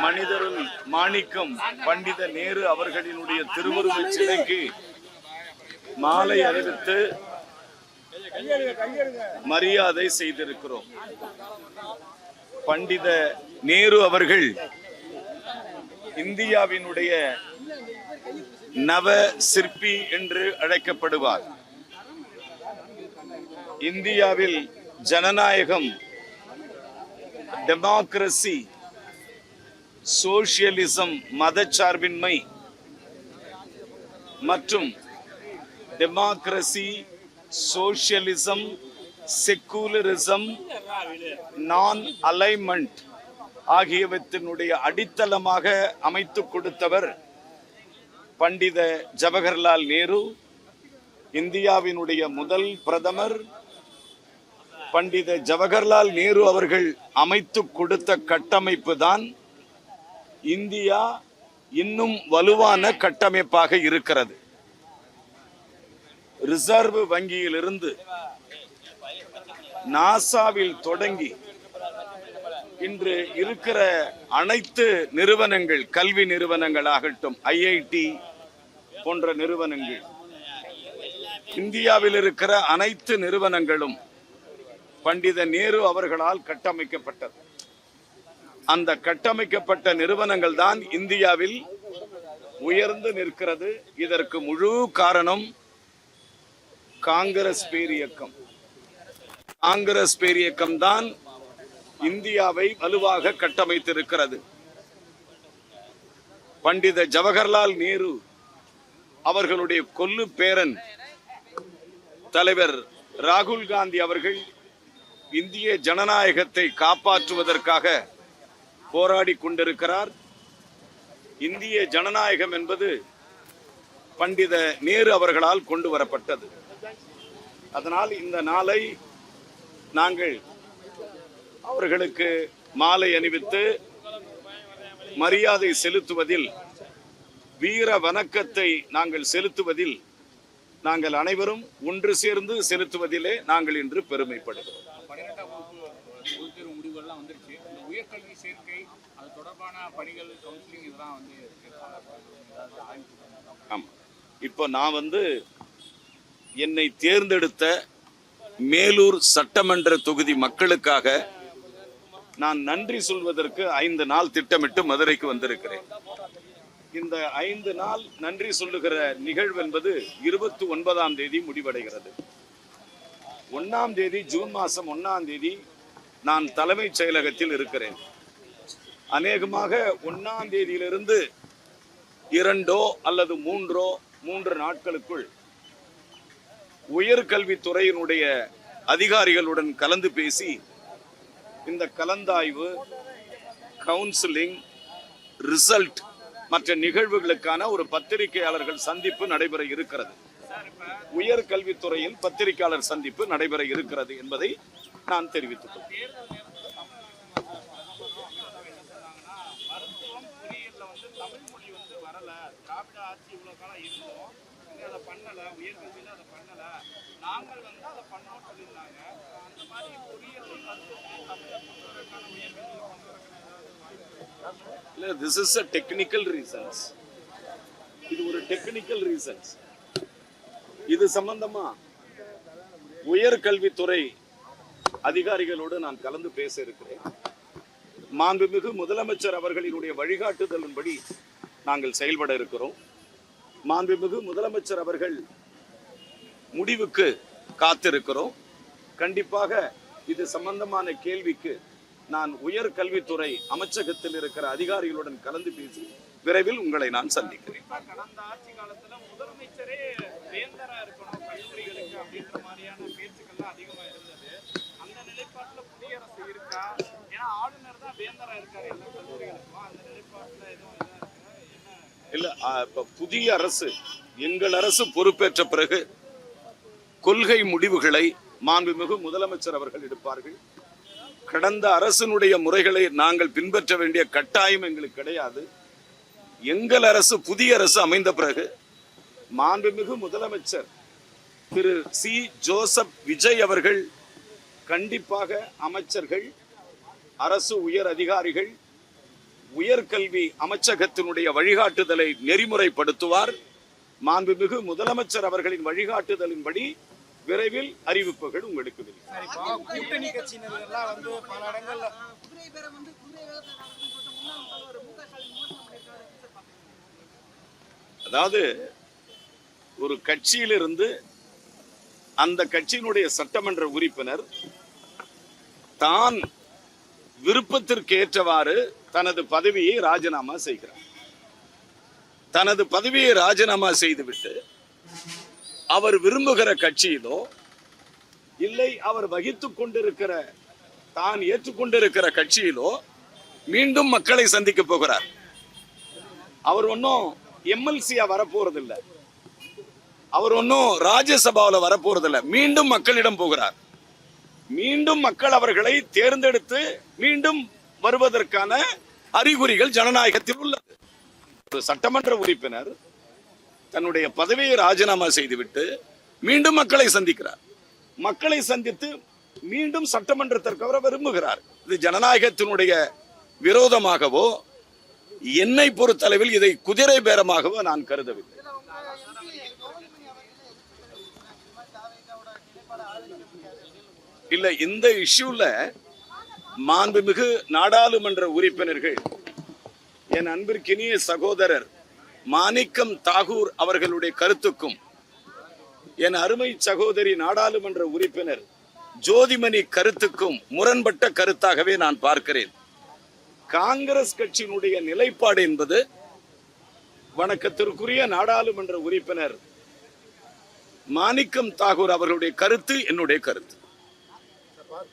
மனிதருள் மாணிக்கம் பண்டித நேரு அவர்களினுடைய திருவுருவச் சிலைக்கு மாலை அணிவித்து மரியாதை செய்திருக்கிறோம். பண்டித நேரு அவர்கள் இந்தியாவினுடைய நவ சிற்பி என்று அழைக்கப்படுவார். இந்தியாவில் ஜனநாயகம், டெமோக்ரசி, சோசியலிசம், மதச்சார்பின்மை மற்றும் democracy, socialism, secularism, non alignment ஆகியவற்றினுடைய அடித்தளமாக அமைத்து கொடுத்தவர் பண்டித ஜவஹர்லால் நேரு. இந்தியாவினுடைய முதல் பிரதமர் பண்டித ஜவஹர்லால் நேரு அவர்கள் அமைத்து கொடுத்த கட்டமைப்பு தான் இந்தியா இன்னும் வலுவான கட்டமைப்பாக இருக்கிறது. ரிசர்வ் வங்கியிலிருந்து நாசாவில் தொடங்கி இன்று இருக்கிற அனைத்து நிறுவனங்கள், கல்வி நிறுவனங்கள் ஆகட்டும், ஐஐடி போன்ற நிறுவனங்கள், இந்தியாவில் இருக்கிற அனைத்து நிறுவனங்களும் பண்டித நேரு அவர்களால் கட்டமைக்கப்பட்டது. அந்த கட்டமைக்கப்பட்ட நிறுவனங்கள் தான் இந்தியாவில் உயர்ந்து நிற்கிறது. இதற்கு முழு காரணம் காங்கிரஸ் பேரியக்கம். காங்கிரஸ் பேரியக்கம் தான் இந்தியாவை வலுவாக கட்டமைத்திருக்கிறது. பண்டித ஜவஹர்லால் நேரு அவர்களுடைய கொல்லு பேரன் தலைவர் ராகுல் காந்தி அவர்கள் இந்திய ஜனநாயகத்தை காப்பாற்றுவதற்காக போராடி கொண்டிருக்கிறார். இந்திய ஜனநாயகம் என்பது பண்டித நேரு அவர்களால் கொண்டு வரப்பட்டது. அதனால் இந்த நாளை நாங்கள் அவர்களுக்கு மாலை அணிவித்து மரியாதை செலுத்துவதில், வீர வணக்கத்தை நாங்கள் செலுத்துவதில், நாங்கள் அனைவரும் ஒன்று சேர்ந்து செலுத்துவதிலே நாங்கள் இன்று பெருமைப்படுகிறோம். உயர்கல்வி சேர்க்கை அது தொடர்பான பணிகள், கவுன்சிலிங் இதெல்லாம் ஆமா, இப்போ நான் என்னை தேர்ந்தெடுத்த மேலூர் சட்டமன்ற தொகுதி மக்களுக்காக நான் நன்றி சொல்வதற்கு 5 நாள் திட்டமிட்டு மதுரைக்கு வந்திருக்கிறேன். இந்த 5 நாள் நன்றி சொல்லுகிற நிகழ்வு என்பது 29ஆம் தேதி முடிவடைகிறது. 1ஆம் தேதி, ஜூன் மாதம் 1ஆம் தேதி நான் தலைமைச் செயலகத்தில் இருக்கிறேன். அநேகமாக 1ஆம் தேதியிலிருந்து 2 அல்லது 3 நாட்களுக்குள் உயர்கல்வித்துறையினுடைய அதிகாரிகளுடன் கலந்து பேசி இந்த கலந்தாய்வு, கவுன்சிலிங், ரிசல்ட் மற்ற நிகழ்வுகளுக்கான ஒரு பத்திரிகையாளர்கள் சந்திப்பு நடைபெற இருக்கிறது. உயர்கல்வித்துறையில் பத்திரிகையாளர் சந்திப்பு நடைபெற இருக்கிறது என்பதை நான் தெரிவித்துக் கொள்கிறேன். This is a technical reasons. இது ஒரு டெக்னிக்கல் ரீசன்ஸ். இது சம்பந்தமா உயர்கல்வித்துறை அதிகாரிகளோடு நான் கலந்து பேச இருக்கிறேன். மாண்புமிகு முதலமைச்சர் அவர்களினுடைய வழிகாட்டுதலின்படி நாங்கள் செயல்பட இருக்கிறோம். மாண்புமிகு முதலமைச்சர் அவர்கள் முடிவுக்கு காத்திருக்கிறோம். கண்டிப்பாக இது சம்பந்தமான கேள்விக்கு நான் உயர்கல்வித்துறை அமைச்சகத்தில் இருக்கிற அதிகாரிகளுடன் கலந்து பேசி விரைவில் உங்களை நான் சந்திக்கிறேன். கடந்த ஆட்சி காலத்துல முதலமைச்சரே வேந்தரா இருக்கணும் கல்லூரிகளுக்கு அப்படின்ற மாதிரியான பேச்சுக்கள்லாம் அதிகமா இருந்தது. அந்த நிலைப்பாட்டுல புதிய அரசு இருக்கா? ஏன்னா ஆளுநர் தான் வேந்தரா இருக்காரு எல்லா கல்லூரிகளுக்கும். அந்த நிலைப்பாட்டுல எதுவும் இல்ல, இப்ப புதிய அரசு, எங்கள் அரசு பொறுப்பேற்ற பிறகு கொள்கை முடிவுகளை மாண்புமிகு முதலமைச்சர் அவர்கள் எடுப்பார்கள். கடந்த அரசினுடைய முறைகளை நாங்கள் பின்பற்ற வேண்டிய கட்டாயம் எங்களுக்கு கிடையாது. எங்கள் அரசு, புதிய அரசு அமைந்த பிறகு மாண்புமிகு முதலமைச்சர் திரு சி. ஜோசப் விஜய் அவர்கள் கண்டிப்பாக அமைச்சர்கள், அரசு உயர் அதிகாரிகள், உயர்கல்வி அமைச்சகத்தினுடைய வழிகாட்டுதலை நெறிமுறைப்படுத்துவார். மாண்புமிகு முதலமைச்சர் அவர்களின் வழிகாட்டுதலின்படி விரைவில் அறிவிப்புகள் உங்களுக்கு வெளியிடும். கூட்டணி கட்சியினர்கள் வந்து பல இடங்கள்ல அதாவது ஒரு கட்சியிலிருந்து அந்த கட்சியினுடைய சட்டமன்ற உறுப்பினர் தான் விருப்பத்திற்கு ஏற்றவாறு தனது பதவியை ராஜினாமா செய்கிறார். தனது பதவியை ராஜினாமா செய்துவிட்டு அவர் விரும்புகிற கட்சியிலோ இல்லை அவர் வகித்துக் கொண்டிருக்கிற தான் ஏற்றுக்கொண்டிருக்கிற கட்சியிலோ மீண்டும் மக்களை சந்திக்க போகிறார். அவர் ஒன்னும் எம்எல்சியா வரப்போறதில்ல, அவர் ஒன்னும் ராஜ்யசபாவில் வரப்போறதில்ல. மீண்டும் மக்களிடம் போகிறார். மீண்டும் மக்கள் அவர்களை தேர்ந்தெடுத்து மீண்டும் வருவதற்கான அறிகுறிகள் ஜனநாயகத்தில் உள்ளது. ஒரு சட்டமன்ற உறுப்பினர் தன்னுடைய பதவியை ராஜினாமா செய்துவிட்டு மீண்டும் மக்களை சந்திக்கிறார். மக்களை சந்தித்து மீண்டும் சட்டமன்றத்திற்கு அவர் விரும்புகிறார். இது ஜனநாயகத்தினுடைய விரோதமாகவோ என்னை பொறுத்தளவில் இதை குதிரை பேரமாகவோ நான் கருதவில்லை. இல்ல, இந்த இஷ்யூல மாண்புமிகு நாடாளுமன்ற உறுப்பினர்கள் என் அன்பிற்கினிய சகோதரர் மாணிக்கம் தாகூர் அவர்களுடைய கருத்துக்கும் என் அருமை சகோதரி நாடாளுமன்ற உறுப்பினர் ஜோதிமணி கருத்துக்கும் முரண்பட்ட கருத்தாகவே நான் பார்க்கிறேன். காங்கிரஸ் கட்சியினுடைய நிலைப்பாடு என்பது வணக்கத்திற்குரிய நாடாளுமன்ற உறுப்பினர் மாணிக்கம் தாகூர் அவர்களுடைய கருத்து என்னுடைய கருத்து.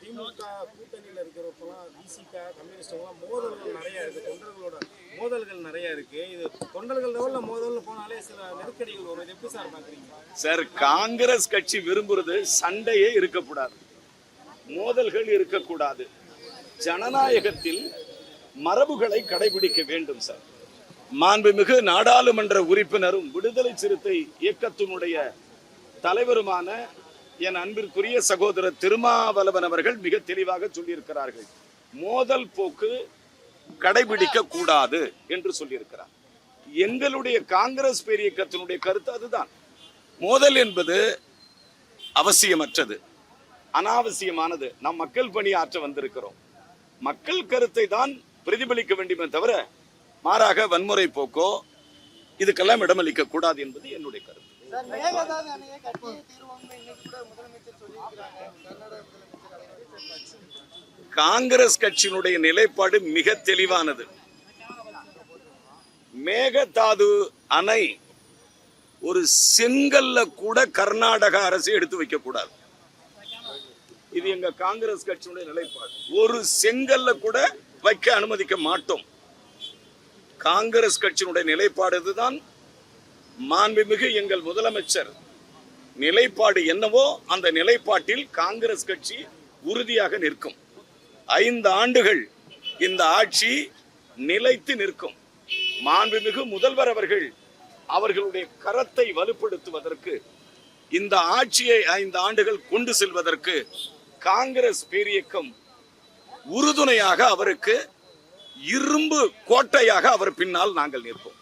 திமுக கூட்டணியில் இருக்கிறப்பெல்லாம் விசிக கம்யூனிஸ்டுலாம் மோதல்கள் நிறைய இருக்கு, தொண்டர்களோட மோதல்கள் நிறைய இருக்கு. இது தொண்டர்கள் லெவல்ல மோதல்னு போனாலே சில நெருக்கடிகள் வரும். இது எப்படி சார் பாக்குறீங்க? சார், காங்கிரஸ் கட்சி விரும்புறது சண்டையே இருக்கக்கூடாது, மோதல்கள் இருக்கக்கூடாது. ஜனநாயகத்தில் மரபுகளை கடைபிடிக்க வேண்டும் சார். மாண்புமிகு நாடாளுமன்ற உறுப்பினரும் விடுதலை சிறுத்தை இயக்கத்தினுடைய தலைவருமான என் அன்பிற்குரிய சகோதரர் திருமாவளவன் அவர்கள் மிக தெளிவாக சொல்லியிருக்கிறார்கள். மோதல் போக்கு கடைபிடிக்க கூடாது என்று சொல்லியிருக்கிறார். எங்களுடைய காங்கிரஸ் பேரியக்கத்தினுடைய கருத்து அதுதான். மோதல் என்பது அவசியமற்றது, அனாவசியமானது. நாம் மக்கள் பணி ஆற்ற வந்திருக்கிறோம். மக்கள் கருத்தை தான் பிரதிபலிக்க வேண்டுமே தவிர மாறாக வன்முறை போக்கோ இதுக்கெல்லாம் இடமளிக்க கூடாது என்பது என்னுடைய கருத்து. காங்கிரஸ் கட்சியினுடைய நிலைப்பாடு மிக தெளிவானது. மேகதாது அணை ஒரு செங்கல்ல கூட கர்நாடக அரசு எடுத்து வைக்க கூடாது. இது எங்க காங்கிரஸ் கட்சியினுடைய நிலைப்பாடு. ஒரு செங்கல்ல கூட வைக்க அனுமதிக்க மாட்டோம். காங்கிரஸ் கட்சியினுடைய நிலைப்பாடு இதுதான். மாண்புமிகு எங்கள் முதலமைச்சர் நிலைப்பாடு என்னவோ அந்த நிலைப்பாட்டில் காங்கிரஸ் கட்சி உறுதியாக நிற்கும். 5 ஆண்டுகள் இந்த ஆட்சி நிலைத்து நிற்கும். மாண்புமிகு முதல்வர் அவர்கள் அவர்களுடைய கரத்தை வலுப்படுத்துவதற்கு, இந்த ஆட்சியை 5 ஆண்டுகள் கொண்டு செல்வதற்கு காங்கிரஸ் பேரியக்கம் உறுதுணையாக, அவருக்கு இரும்பு கோட்டையாக அவர் பின்னால் நாங்கள் நிற்போம்.